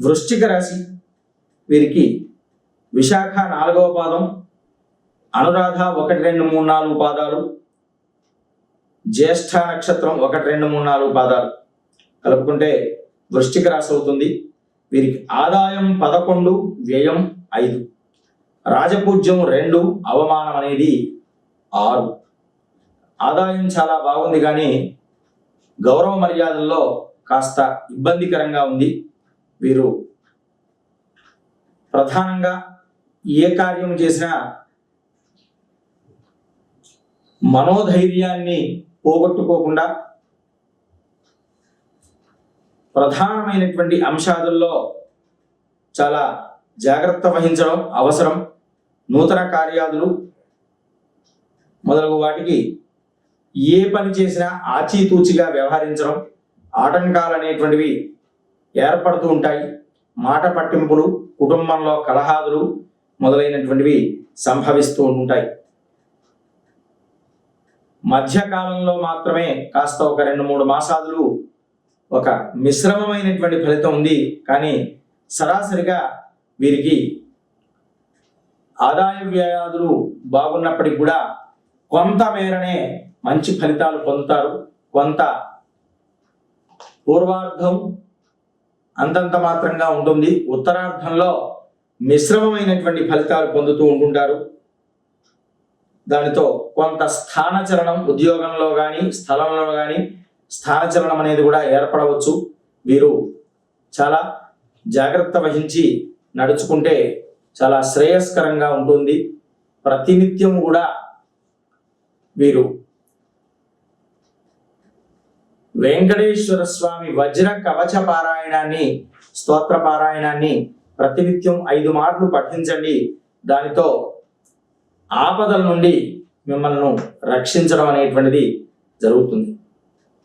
వృశ్చిక రాశి వీరికి విశాఖ 4వ పాదం, అనురాధ 1, 2, 3, 4 పాదాలు, జ్యేష్ఠ నక్షత్రం 1, 2, 3, 4 పాదాలు కలుపుకుంటే వృశ్చిక రాశి అవుతుంది. వీరికి ఆదాయం 11, వ్యయం 5, రాజపూజ్యం 2, అవమానం అనేది 6. ఆదాయం చాలా బాగుంది, కానీ గౌరవ మర్యాదల్లో కాస్త ఇబ్బందికరంగా ఉంది. వీరు ప్రధానంగా ఏ కార్యం చేసినా మనోధైర్యాన్ని పోగొట్టుకోకుండా ప్రధానమైనటువంటి అంశాలలో చాలా జాగ్రత్త వహించడం అవసరం. నూతన కార్యాలు మొదలగు వాటికి ఏ పని చేసినా ఆచితూచిగా వ్యవహరించడం, ఆటంకాలు అనేటువంటివి ఏర్పడుతూ ఉంటాయి. మాట పట్టింపులు, కుటుంబంలో కలహాదులు మొదలైనటువంటివి సంభవిస్తూ ఉంటాయి. మధ్యకాలంలో మాత్రమే కాస్త ఒక 2-3 మాసాలు ఒక మిశ్రమమైనటువంటి ఫలితం ఉంది. కానీ సరాసరిగా వీరికి ఆదాయ వ్యయాదులు బాగున్నప్పటికీ కూడా కొంత మేరనే మంచి ఫలితాలు పొందుతారు. కొంత పూర్వార్ధం అంతంత మాత్రంగా ఉంటుంది. ఉత్తరార్ధంలో మిశ్రమమైనటువంటి ఫలితాలు పొందుతూ ఉంటుంటారు. దానితో కొంత స్థానచలనం, ఉద్యోగంలో కానీ స్థలంలో కానీ స్థానచలనం అనేది కూడా ఏర్పడవచ్చు. వీరు చాలా జాగ్రత్త వహించి నడుచుకుంటే చాలా శ్రేయస్కరంగా ఉంటుంది. ప్రతినిత్యం కూడా వీరు వెంకటేశ్వర స్వామి వజ్ర కవచ పారాయణాన్ని, స్తోత్ర పారాయణాన్ని ప్రతినిత్యం 5 మార్లు పఠించండి. దానితో ఆపదల నుండి మిమ్మల్ని రక్షించడం అనేటువంటిది జరుగుతుంది.